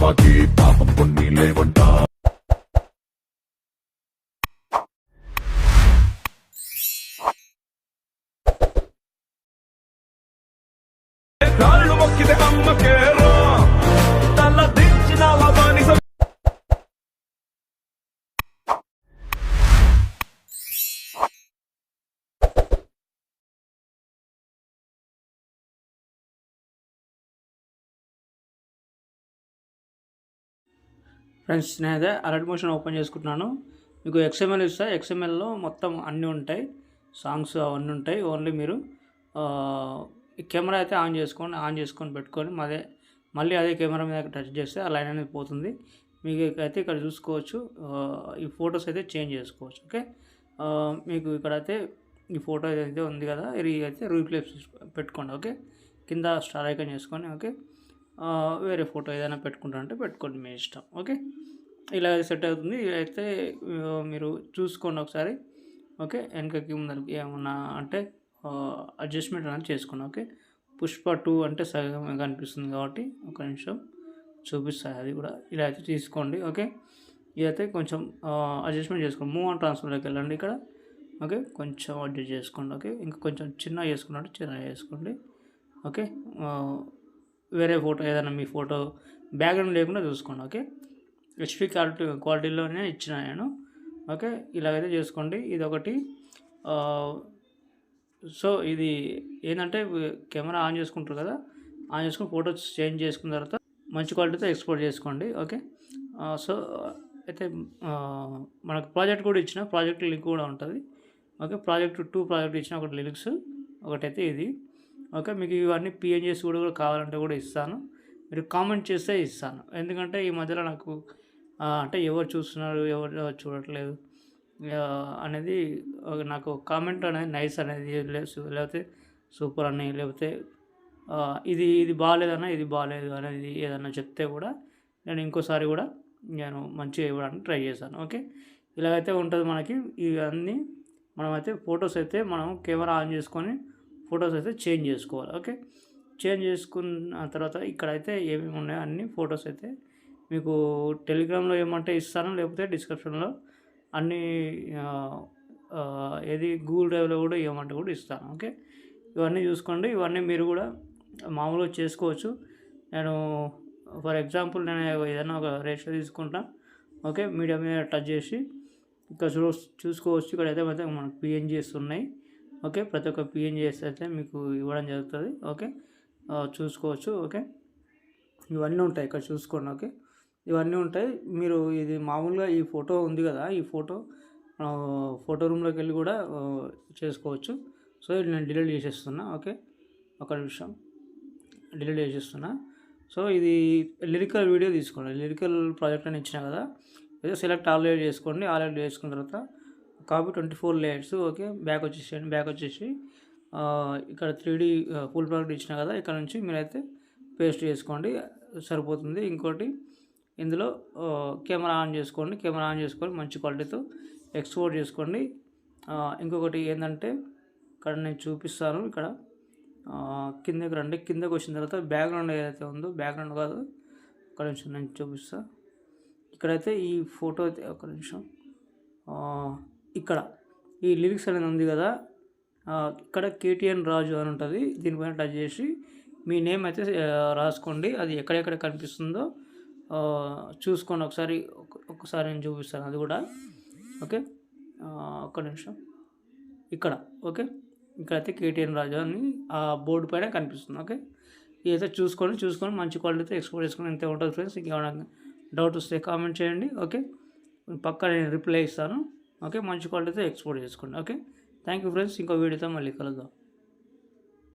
తుపాకీ పాపం కొన్ని లేవంట. కాళ్ళు మొక్కితే అమ్మకేరా తల దించిన బానిస. ఫ్రెండ్స్ నేనైతే అలర్ట్ మోషన్ ఓపెన్ చేసుకుంటున్నాను. మీకు XML ఇస్తా, XMLలో మొత్తం అన్నీ ఉంటాయి, సాంగ్స్ అవన్నీ ఉంటాయి. ఓన్లీ మీరు ఈ కెమెరా అయితే ఆన్ చేసుకొని పెట్టుకొని మళ్ళీ అదే కెమెరా మీద టచ్ చేస్తే ఆ లైన్ అనేది పోతుంది. మీకు అయితే ఇక్కడ చూసుకోవచ్చు, ఈ ఫొటోస్ అయితే చేంజ్ చేసుకోవచ్చు. ఓకే, మీకు ఇక్కడైతే ఈ ఫోటో ఏదైతే ఉంది కదా, ఇది అయితే రీప్లేస్ పెట్టుకోండి. ఓకే, కింద స్టార్ ఐకాన్ చేసుకొని ఓకే, వేరే ఫోటో ఏదైనా పెట్టుకుంటారంటే పెట్టుకోండి, మీ ఇష్టం. ఓకే, ఇలా సెట్ అవుతుంది. అయితే మీరు చూసుకోండి ఒకసారి. ఓకే, వెనకకి ముందరికి ఏమన్నా అంటే అడ్జస్ట్మెంట్ అనేది చేసుకోండి. ఓకే, పుష్ప 2 అంటే సగం కనిపిస్తుంది కాబట్టి ఒక నిమిషం చూపిస్తాయి, అది కూడా ఇలా అయితే తీసుకోండి. ఓకే, ఇదైతే కొంచెం అడ్జస్ట్మెంట్ చేసుకోండి. మూవ్ అండ్ ట్రాన్స్ఫర్లోకి వెళ్ళండి ఇక్కడ. ఓకే, కొంచెం అడ్జస్ట్ చేసుకోండి. ఓకే, ఇంకా కొంచెం చిన్నగా చేసుకున్నట్టు చిన్నగా చేసుకోండి. ఓకే, వేరే ఫోటో ఏదైనా మీ ఫోటో బ్యాక్గ్రౌండ్ లేకుండా చూసుకోండి. ఓకే, హెచ్పి క్వాలిటీలోనే ఇచ్చిన నేను. ఓకే, ఇలాగైతే చేసుకోండి. ఇది ఒకటి. సో ఇది ఏంటంటే కెమెరా ఆన్ చేసుకుంటారు కదా, ఆన్ చేసుకుని ఫోటోస్ చేంజ్ చేసుకున్న తర్వాత మంచి క్వాలిటీతో ఎక్స్పోర్ట్ చేసుకోండి. ఓకే, సో అయితే మనకు ప్రాజెక్ట్ కూడా ఇచ్చిన, ప్రాజెక్ట్ లింక్ కూడా ఉంటుంది. ఓకే, ప్రాజెక్ట్ 2 ప్రాజెక్ట్ ఇచ్చిన, ఒకటి లిరిక్స్, ఒకటైతే ఇది. ఓకే, మీకు ఇవన్నీ PNGs కూడా కావాలంటే కూడా ఇస్తాను, మీరు కామెంట్ చేస్తే ఇస్తాను. ఎందుకంటే ఈ మధ్యలో నాకు అంటే ఎవరు చూస్తున్నారు ఎవరు చూడట్లేదు అనేది నాకు కామెంట్ అనేది నైస్ అనేది లేకపోతే సూపర్ అని, లేకపోతే ఇది బాగాలేదన్నా ఇది బాగాలేదు అనేది ఏదన్నా చెప్తే కూడా నేను ఇంకోసారి కూడా నేను మంచిగా ఇవ్వడానికి ట్రై చేశాను. ఓకే, ఇలాగైతే ఉంటుంది మనకి. ఇవన్నీ మనమైతే ఫొటోస్ అయితే మనం కెమెరా ఆన్ చేసుకొని ఫొటోస్ అయితే చేంజ్ చేసుకోవాలి. ఓకే, చేంజ్ చేసుకున్న తర్వాత ఇక్కడైతే ఏమేమి ఉన్నాయో అన్ని ఫొటోస్ అయితే మీకు టెలిగ్రామ్లో ఏమంటే ఇస్తాను, లేకపోతే డిస్క్రిప్షన్లో అన్నీ ఏది గూగుల్ డ్రైవ్లో కూడా ఏమంటే కూడా ఇస్తాను. ఓకే, ఇవన్నీ చూసుకోండి. ఇవన్నీ మీరు కూడా మామూలుగా చేసుకోవచ్చు. నేను ఫర్ ఎగ్జాంపుల్ నేను ఏదైనా ఒక రేషియో తీసుకుంటా. ఓకే, మీడియా మీద టచ్ చేసి ఇక్కడ చూసుకోవచ్చు. ఇక్కడైతే అయితే మనకు PNGs ఉన్నాయి. ఓకే, ప్రతి ఒక్క PNGs అయితే మీకు ఇవ్వడం జరుగుతుంది. ఓకే, చూసుకోవచ్చు. ఓకే, ఇవన్నీ ఉంటాయి ఇక్కడ చూసుకోండి. ఓకే, ఇవన్నీ ఉంటాయి. మీరు ఇది మామూలుగా ఈ ఫోటో ఉంది కదా, ఈ ఫోటో రూమ్లోకి వెళ్ళి కూడా చేసుకోవచ్చు. సో ఇది నేను డిలీట్ చేసేస్తున్నా. ఓకే, ఒక నిమిషం డిలీట్ చేసేస్తున్నా. సో ఇది లిరికల్ వీడియో తీసుకోండి, లిరికల్ ప్రాజెక్ట్ అని ఇచ్చిన కదా, ఏదో సెలెక్ట్ ఆల్రెడీ చేసుకోండి. ఆల్రెడీ చేసుకున్న తర్వాత కాపీ 24 లేయర్స్. ఓకే, బ్యాక్ వచ్చేసేయండి. బ్యాక్ వచ్చేసి ఇక్కడ 3D ఫుల్ ప్రాజెక్ట్ ఇచ్చిన కదా, ఇక్కడ నుంచి మీరైతే పేస్ట్ చేసుకోండి, సరిపోతుంది. ఇంకోటి ఇందులో కెమెరా ఆన్ చేసుకోండి. కెమెరా ఆన్ చేసుకొని మంచి క్వాలిటీతో ఎక్స్పోర్ట్ చేసుకోండి. ఇంకొకటి ఏంటంటే ఇక్కడ నేను చూపిస్తాను. ఇక్కడ కిందకి రండి. కిందకి వచ్చిన తర్వాత బ్యాక్గ్రౌండ్ ఏదైతే ఉందో, బ్యాక్గ్రౌండ్ కాదు, ఒక నిమిషం నేను చూపిస్తాను. ఇక్కడైతే ఈ ఫోటో అయితే ఒక నిమిషం, ఇక్కడ ఈ లిరిక్స్ అనేది ఉంది కదా, ఇక్కడ KTN రాజు అని ఉంటుంది. దీనిపైన టచ్ చేసి మీ నేమ్ అయితే రాసుకోండి. అది ఎక్కడెక్కడ కనిపిస్తుందో చూసుకోండి. ఒకసారి నేను చూపిస్తాను అది కూడా. ఓకే, ఒక్క నిమిషం. ఇక్కడ ఓకే, ఇక్కడైతే KTN రాజు అని ఆ బోర్డు పైన కనిపిస్తుంది. ఓకే, ఇదైతే చూసుకొని మంచి క్వాలిటీతో ఎక్స్పోర్ట్ చేసుకొని ఇంతే ఉంటుంది ఫ్రెండ్స్. ఇంకేమైనా డౌట్ వస్తే కామెంట్ చేయండి. ఓకే, పక్కా నేను రిప్లై ఇస్తాను. ఓకే, మంచి క్వాలిటీతో ఎక్స్పోర్ట్ చేసుకోండి. Okay, thank you friends. ఇంకో వీడియోతో మళ్ళీ కలుద్దాం.